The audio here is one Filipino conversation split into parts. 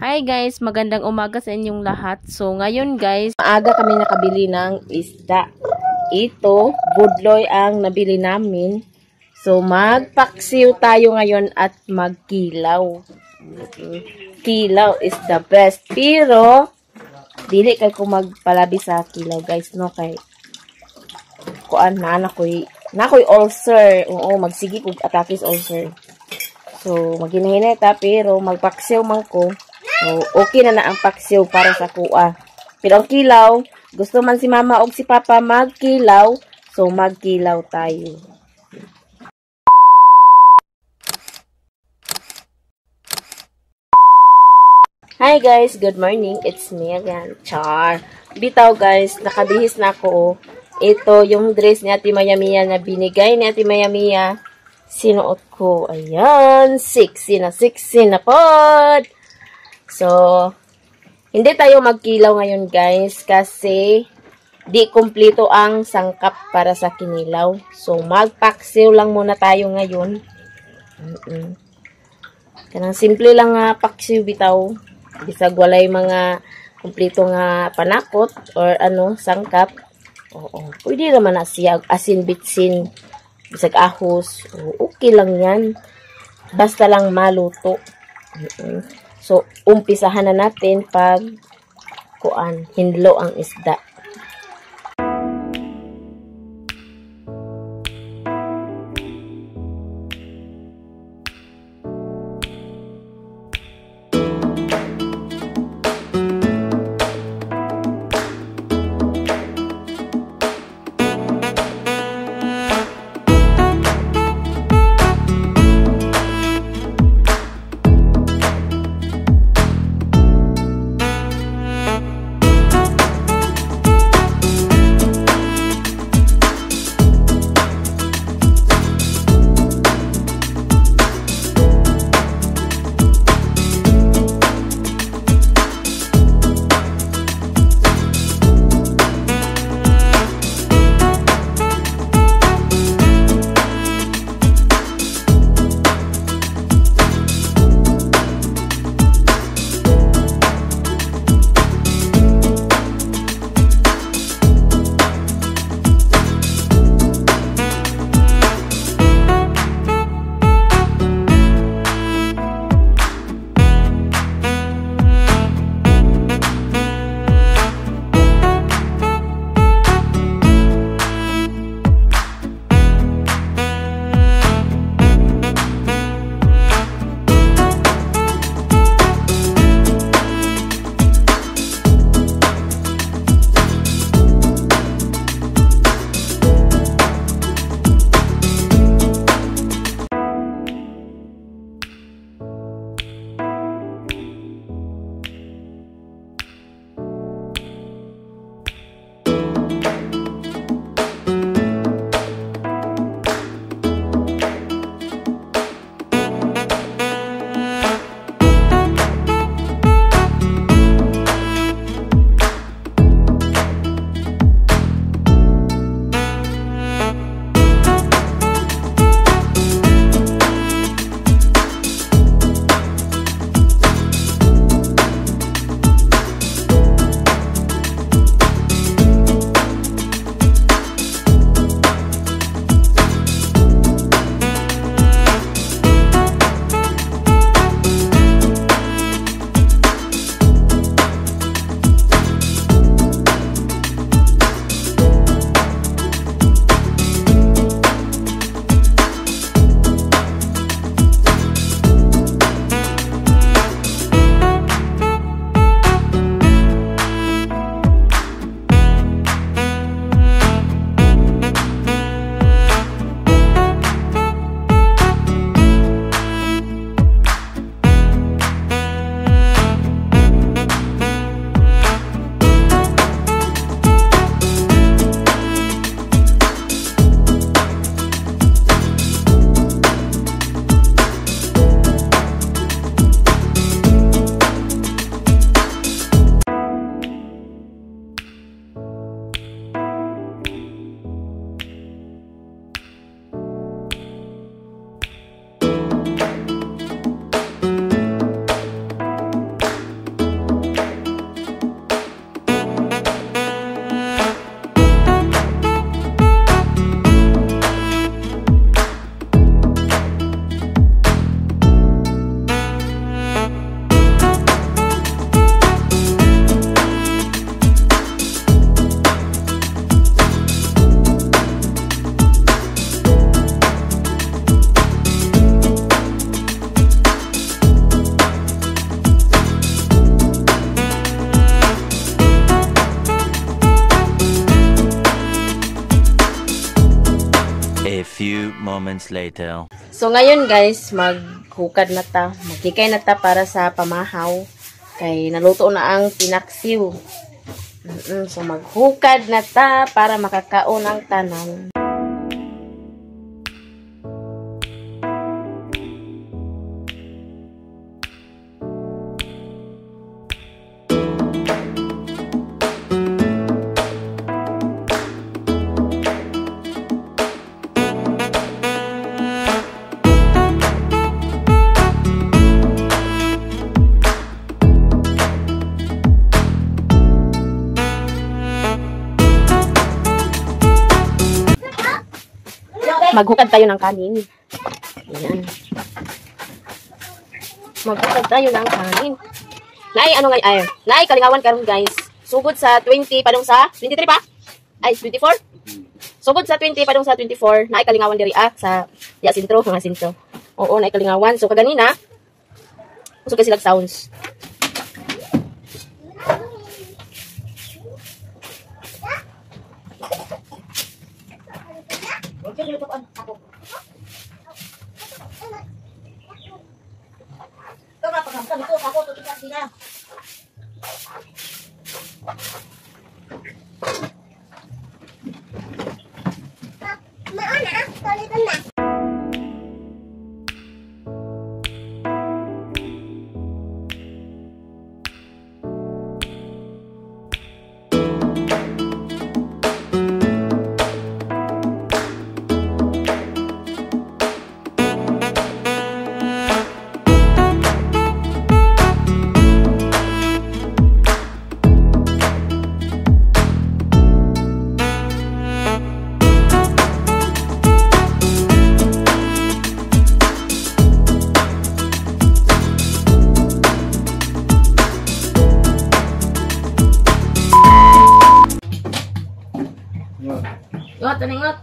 Hi guys, magandang umaga sa inyong lahat. So ngayon guys, maaga kami nakabili ng isda. Ito, budloy ang nabili namin. So magpaksiw tayo ngayon at magkilaw. Kilaw is the best. Pero dili kay ko magpalabi sa kilaw guys, no, kay kuan na nakoy ulcer. Oo, magsigi kog atake sa ulcer. So maghinay ta pero magpaksiw man ko. So, okay na ang paksiw para sa kuha. Pero ang kilaw, gusto man si mama o si papa magkilaw, so magkilaw tayo. Hi guys, good morning. It's me again, Char. Bitaw guys, nakabihis na ako. Ito yung dress ni Ate Maya Mia na binigay ni Ate Maya Mia. Sinuot ko. Ayan, sexy na pod. So, hindi tayo magkilaw ngayon guys kasi di kumpleto ang sangkap para sa kinilaw. So, magpaksiw lang muna tayo ngayon. Kanang simple lang nga paksiw bitaw. Bisag walay mga kumpleto nga panakot or sangkap. Oo, pwede naman na siya asin bitsin. Bisag ahos. Okay lang yan. Basta lang maluto. So, umpisahan na natin pag hinlo ang isda. few moments later. So ngayon guys, maghukad na ta. Magkikay na ta para sa pamahaw. Kay naluto na ang pinaksiw. So maghukad na ta para makakaon ang tanan. Maghukad tayo ng kanin. Ayan. Maghukad tayo ng kanin. Naay, ano nga, ay, naay, kalingawan karon guys. Sugod sa 20, padong sa 23 pa? Ay, 24? Sugod sa 20, padong sa 24. Naay, kalingawan diri sa sintro, mga sintro. Oo, naay, kalingawan. So, kaganina, gusto kasi lag sounds. Ngot, taningot.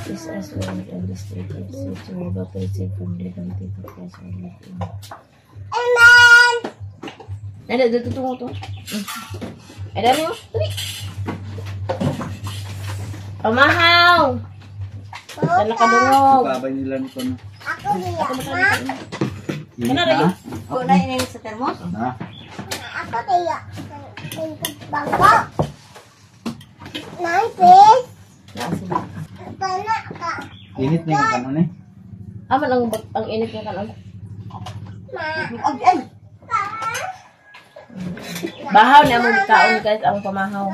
This as well as illustrated to evaporate from the content of the solid. Amen! Ada, tungo to. Ada mo? Dali. Pamahaw! Saan nakadungog? Babay nila nito na. Ako niya, ma. Ano rin? Kulay na sa termos? Na? Ako niya. Bangko. Nice. Nasila. Pana ka. Init na yung kanon eh. Aman ang init ng kanon. Ma. Bahaw na mong kaon guys ang pamahaw.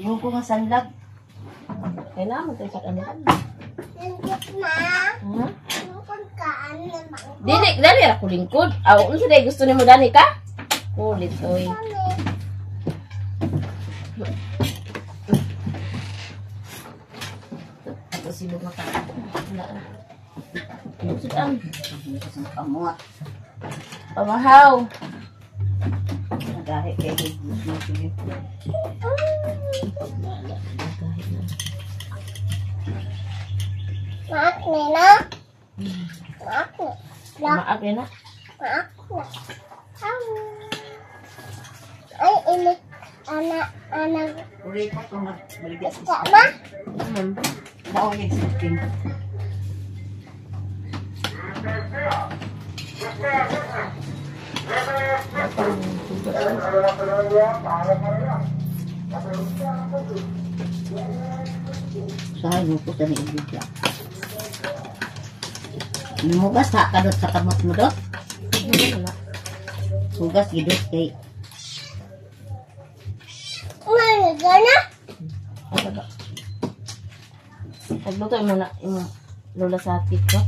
Yung ko nga sanlag. Kailangan tayo sa kanila. Nanggit na. Ha? Yung kung kaan na bangko. Dali ako lingkod. Aw, unsa day gusto nimo dani ka? Kulit oy. Ito sibog na ka. Sudan. Amot. Pamahaw. Nagahe kay Maak nena. Maak na. Maak na. Maak na. Ay, ini anak Ulit ko kung nagbaligya sa sama. naulit sa ting. Sahay mo po sa naibigya. Hinugas ha kadot sa kamot mo dot. Hugas gidot kay Mana gana? Nagluto mo na yung lola sa TikTok.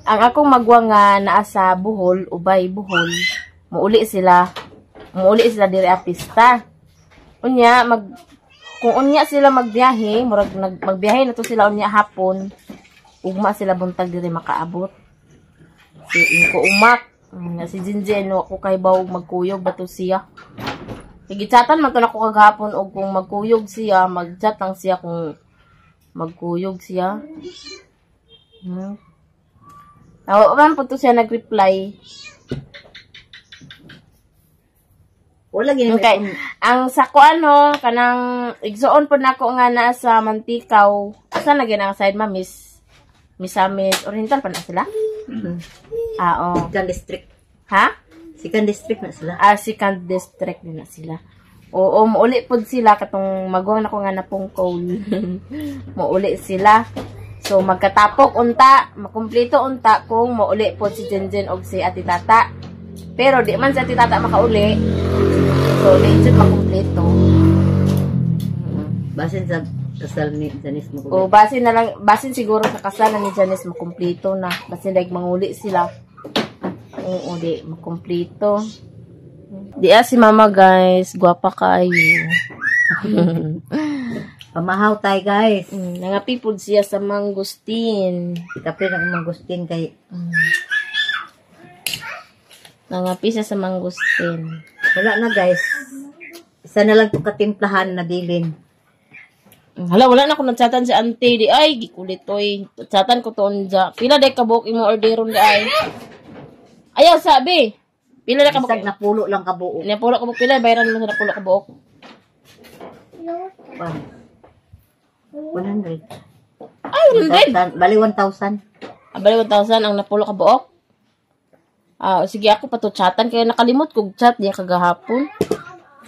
ang akong magwa nga naa sa Bohol, ubay Bohol, muuli sila diri a pista. Unya kung unya sila magbiyahe, murag magbiyahe na to sila unya hapon. Ugma sila buntag diri makaabot. Si Inko umak, si Jinjen no ako kay baw magkuyog bato siya. Gitsatan man to nako kagahapon og kung magkuyog siya, magchat lang siya kung magkuyog siya. Man po to siya nag-reply. Wala gini. Okay. Ang sa ko kanang igsuon po nako nga naa sa Mantikaw. Asa na ginang side ma Misamis Oriental pa na sila? Oo. Second district. Ha? Second district na sila. Second district din na sila. Oo, mauli pod sila katong magwang na ko nga napungkol. Mauli sila. So magkatapok unta, makumpleto unta kung mauli pod si Jenjen og si Ati Tata. Pero di man si Ati Tata makauli. So legit makumpleto. Basin sa kasal ni Janice mo. O basin siguro sa kasal ni Janice makumpleto na. Basin like manguli sila. Oo, di makumpleto. Di si mama guys, gwapa kayo. Pamahaw tayo guys. Nangapipod siya sa mangustin. Kapre na mangustin kay Nangapi siya sa mangustin. wala na guys. Isa na lang itong katimplahan na bilin. Hala, wala na ako nagchatan si auntie. Di ay, gikulit oy. Chatan ko toon dya. Pila day kabuk imo orderon di ay. Ayaw sabi. Pila day kabuk. Isag na pulo lang kabuo. Napulo kabuk pila. Bayaran mo sa napulo kabuk. 100. Ay, 100. Bali 1,000. Abali 1,000 ang napulo kabuk. Sige ako pa to chatan. Kaya nakalimot kong chat niya kagahapon.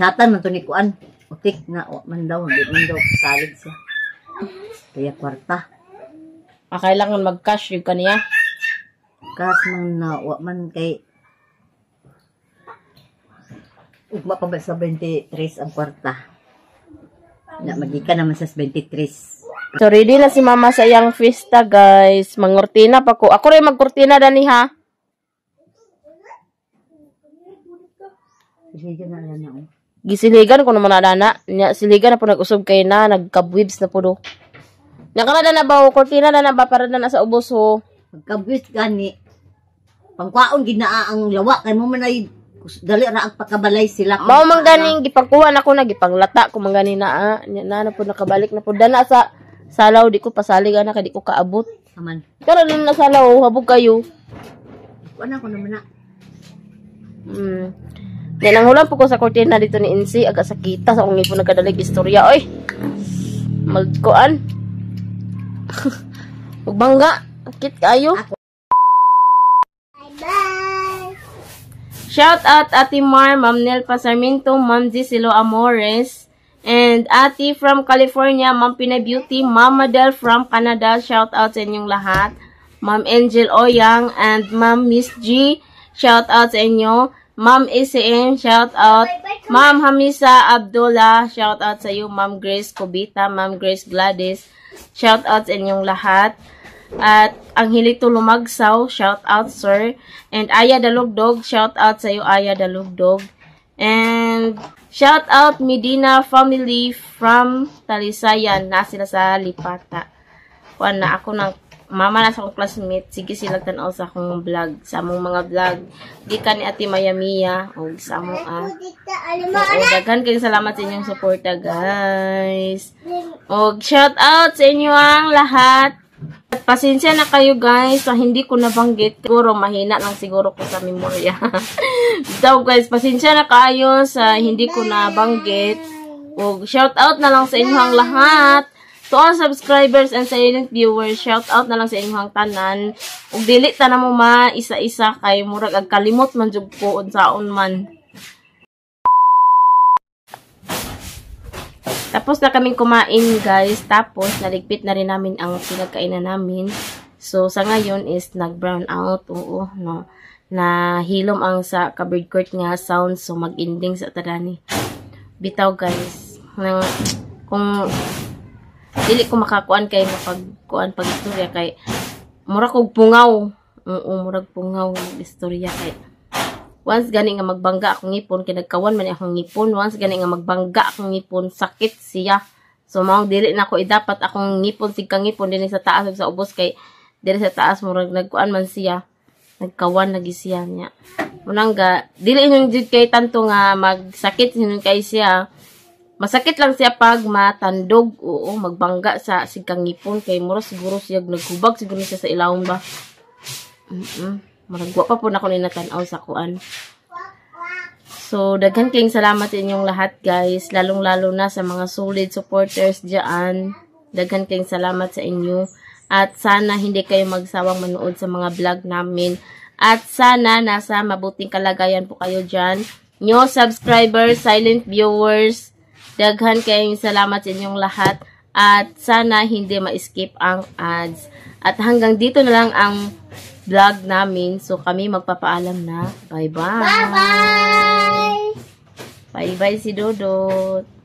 Chatan man to ni Kuan. Utik na man daw. Hindi man daw salig siya. Kaya kwarta. Kailangan mag-cash yung kaniya. Kas man na man kay ugma pa ba sa 23 ang kwarta. Na magika naman sa 23. So, ready na si mama sa iyang fiesta, guys. Mangurtina pa ko. Ako rin magkurtina dani ha. Sige na lang na. Gisiligan ko naman na siligan na po nag-usog kay na. Nagkabwibs na po do. Nakarada na ba o? Kurtina na ba? Para na sa ubos ho. Magkabwis gani. Pangkwaon ginaa ang lawa. Kaya mo man ay dali na ang pagkabalay sila. Mao man ganing gipagkuha na ko na gipanglata ko man gani na na po nakabalik na po dana sa salaw di ko pasalig na kay di ko kaabot. Aman. Pero na salaw habog kayo. Wala ko naman na. Nananghulan po ko sa kurtina dito ni Insi. Aga sakita sa kung po nagkadalig istorya. Oy! Magkuan. Magbangga. Akit kayo. Bye. Shout out Ate Mar, Ma'am Nelpa Sarmiento, Ma'am Giselo Amores, and Ate from California, Ma'am Pina Beauty, Ma'am Madel from Canada. Shout out sa inyong lahat. Ma'am Angel Oyang and Ma'am Miss G. Shout out sa inyo. Ma'am ACM, shout out. Ma'am Hamisa Abdullah, shout out sa iyo. Ma'am Grace Cobita, Ma'am Grace Gladys, shout out sa inyong lahat. At ang Hilito Lumagsaw, shout out sir. And Aya Dalugdog, shout out sa iyo Aya Dalugdog. And shout out Medina family from Talisayan, na sila sa Lipata. Kuan na ako ng mama na sa akong classmate, sige sila tanaw sa akong vlog, sa among mga vlog. Di ka ni Ate Maya Mia, o sa among daghan kayong salamat sa inyong suporta, guys. O shout out sa inyo ang lahat. At pasensya na kayo, guys, so hindi ko nabanggit. Siguro mahina lang siguro ko sa memorya. So guys, pasensya na kayo sa hindi ko nabanggit. O shout out na lang sa inyo ang lahat. To all subscribers and silent viewers, shout out na lang sa inyong tanan. Ug dili ta na mo ma isa-isa kay murag ag kalimot man jud ko unsaon man. Tapos na kaming kumain, guys. Tapos naligpit na rin namin ang pinagkainan namin. So sa ngayon is nag-brown out. Oo, no. Na hilom ang sa cupboard court nga sound, so mag-ending sa tadani. Bitaw, guys. Kung dili ko makakuan kay mapagkuan pag istorya kay mura kog pungaw. Oo, murag pungaw ng istorya kay. Once gani nga magbangga akong ngipon, kay nagkawan man akong ngipon. Once gani nga magbangga akong ngipon, sakit siya. So, maong dili na ako dapat akong ngipon, sigkang ngipon, din sa taas, sa ubos, kay dili sa taas, murag nagkuan man siya. Nagkawan lagi siya niya. Unang ga, dili yung jud kay tanto nga magsakit sinon kay siya. Masakit lang siya pag matandog. Oo, magbangga sa sigkang ngipon kay mura siguro siya naghubag siguro siya sa ilawom ba. Maragwa pa po na ako ninatanaw sa kuan. So, daghan kayong salamat sa inyong lahat guys. Lalong-lalo na sa mga solid supporters dyan. Daghan kayong salamat sa inyo. At sana hindi kayo magsawang manood sa mga vlog namin. At sana nasa mabuting kalagayan po kayo dyan. New subscribers, silent viewers, daghan kayong salamat sa inyong lahat. At sana hindi ma-skip ang ads. At hanggang dito na lang ang vlog namin. So kami magpapaalam na. Bye-bye! Bye-bye! Bye-bye si Dodot.